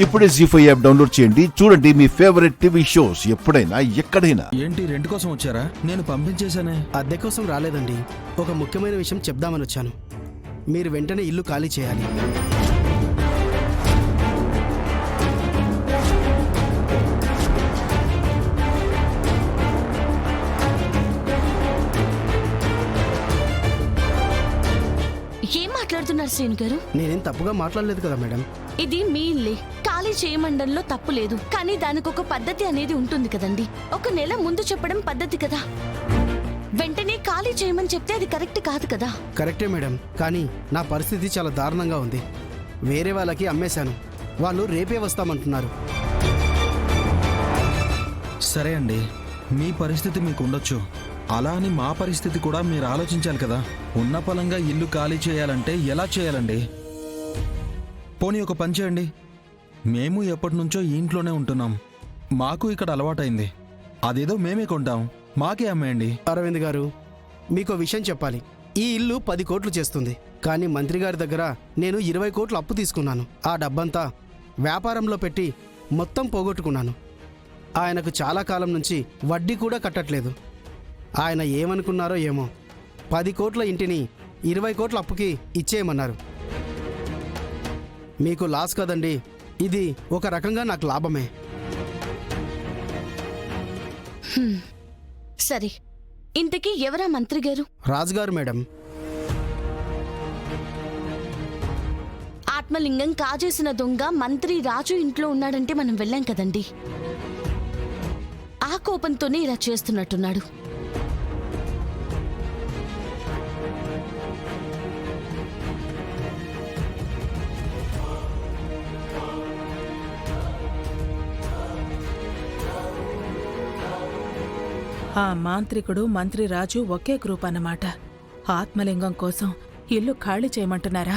ఇప్పుడే జీ5 app download చేయండి. చూడండి మీ ఫేవరెట్ టీవీ షోస్ ఎప్పుడైనా ఎక్కడైనా. ఏంటి రెంట్ కోసం వచ్చారా? నేను పంపించేశానే. అద్దె కోసం రాలేదండి, ఒక ముఖ్యమైన విషయం చెప్దామని వచ్చాను. మీరు వెంటనే ఇల్లు ఖాళీ చేయాలి. ఏం మాట్లాడుతున్నారు శ్రీను గారు? నేనేం తప్పుగా మాట్లాడలేదు కదా మేడం. ఇది మీ ఇల్లే, ఖాళీ చేయమండంలో తప్పు లేదు. కానీ దానికి ఒక పద్ధతి అనేది ఉంటుంది కదండి. ఒక నెల ముందు చెప్పడం పద్ధతి కదా. వెంటనే ఖాళీ చేయమని చెప్తే అది కరెక్ట్ కాదు కదా. కరెక్టే మేడం, కానీ నా పరిస్థితి చాలా దారుణంగా ఉంది. వేరే వాళ్ళకి అమ్మేశాను, వాళ్ళు రేపే వస్తామంటున్నారు. సరే అండి, మీ పరిస్థితి మీకు ఉండొచ్చు. అలా అని మా పరిస్థితి కూడా మీరు ఆలోచించాలి కదా. ఉన్న పలంగా ఇల్లు ఖాళీ చేయాలంటే ఎలా చేయాలండి? పోనీ ఒక పని చేయండి, మేము ఎప్పటి నుంచో ఈ ఇంట్లోనే ఉంటున్నాం. మాకు ఇక్కడ అలవాటైంది. అదేదో మేమే కొంటాం, మాకే అమ్మేయండి. అరవింద్ గారు, మీకు విషయం చెప్పాలి. ఈ ఇల్లు 10 కోట్లు చేస్తుంది, కానీ మంత్రి గారి దగ్గర నేను 20 కోట్లు అప్పు తీసుకున్నాను. ఆ డబ్బంతా వ్యాపారంలో పెట్టి మొత్తం పోగొట్టుకున్నాను. ఆయనకు చాలా కాలం నుంచి వడ్డీ కూడా కట్టట్లేదు. ఆయన ఏమనుకున్నారో ఏమో, 10 కోట్ల ఇంటిని 20 కోట్ల అప్పుకి ఇచ్చేయమన్నారు. మీకు లాస్ కదండి, ఇది ఒక రకంగా నాకు లాభమే. సరే, ఇంతకీ ఎవరా మంత్రి గారు? రాజుగారు మేడం. ఆత్మలింగం కాజేసిన దొంగ మంత్రి రాజు ఇంట్లో ఉన్నాడంటే మనం వెళ్ళాం కదండి. ఆ కోపంతోనే ఇలా చేస్తున్నట్టున్నాడు. ఆ మాంత్రికుడు మంత్రి రాజు ఒకే గ్రూప్ అన్నమాట. ఆత్మలింగం కోసం ఇల్లు ఖాళీ చేయమంటున్నారా?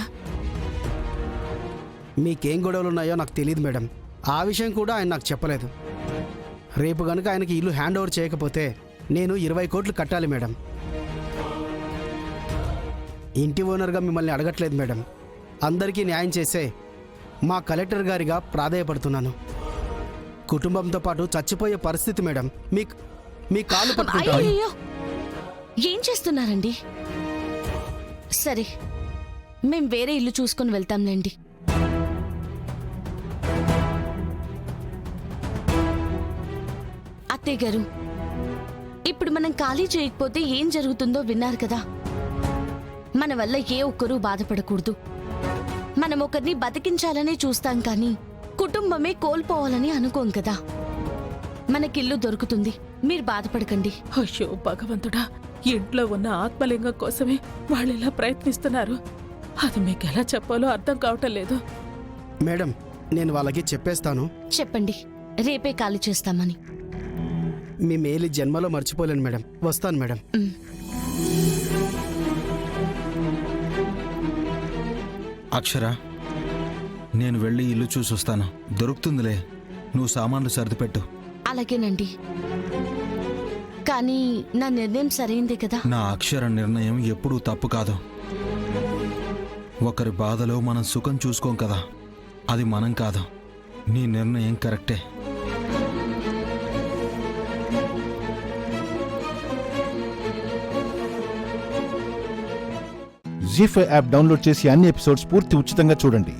మీకేం గొడవలున్నాయో నాకు తెలియదు మేడం. ఆ విషయం కూడా ఆయన నాకు చెప్పలేదు. రేపు గనుక ఆయనకి ఇల్లు హ్యాండ్ ఓవర్ చేయకపోతే నేను 20 కోట్లు కట్టాలి మేడం. ఇంటి ఓనర్గా మిమ్మల్ని అడగట్లేదు మేడం, అందరికీ న్యాయం చేసే మా కలెక్టర్ గారిగా ప్రాధేయపడుతున్నాను. కుటుంబంతో పాటు చచ్చిపోయే పరిస్థితి మేడం. మీ కాళ్ళు పట్టుకుంటాను. అయ్యో, ఏం చేస్తున్నారండి? సరే, మేం వేరే ఇల్లు చూసుకొని వెళ్తాంలేండి. అత్తయ్య గారు, ఇప్పుడు మనం ఖాళీ చేయకపోతే ఏం జరుగుతుందో విన్నారు కదా. మన వల్ల ఏ ఒక్కరూ బాధపడకూడదు. మనం ఒకరిని బతికించాలనే చూస్తాం, కానీ కుటుంబమే కోల్పోవాలని అనుకోం కదా. మనకిల్లు దొరుకుతుంది, మీరు బాధపడకండి. అయ్యో భగవంతుడా, ఇంట్లో ఉన్న ఆత్మలింగం కోసమే వాళ్ళు ఇలా ప్రయత్నిస్తున్నారు. అది మీకు ఎలా చెప్పాలో అర్థం కావటం లేదు. మేడం, నేను వాళ్ళకి చెప్పేస్తాను. చెప్పండి, రేపే ఖాళీ చేస్తామని. మీ మేలు జన్మలో మర్చిపోలేను మేడం. వస్తాను మేడం. అక్షర, నేను వెళ్ళి ఇల్లు చూసొస్తాను. దొరుకుతుందిలే, నువ్వు సామాన్లు సర్దిపెట్టు. అలాగేనండి, కానీ నా నిర్ణయం సరైందే కదా. నా అక్షర నిర్ణయం ఎప్పుడూ తప్పు కాదు. ఒకరి బాధలో మనం సుఖం చూసుకోం కదా, అది మనం కాదు. నీ నిర్ణయం కరెక్టే. జీ5 యాప్ డౌన్లోడ్ చేసి అన్ని ఎపిసోడ్స్ పూర్తి ఉచితంగా చూడండి.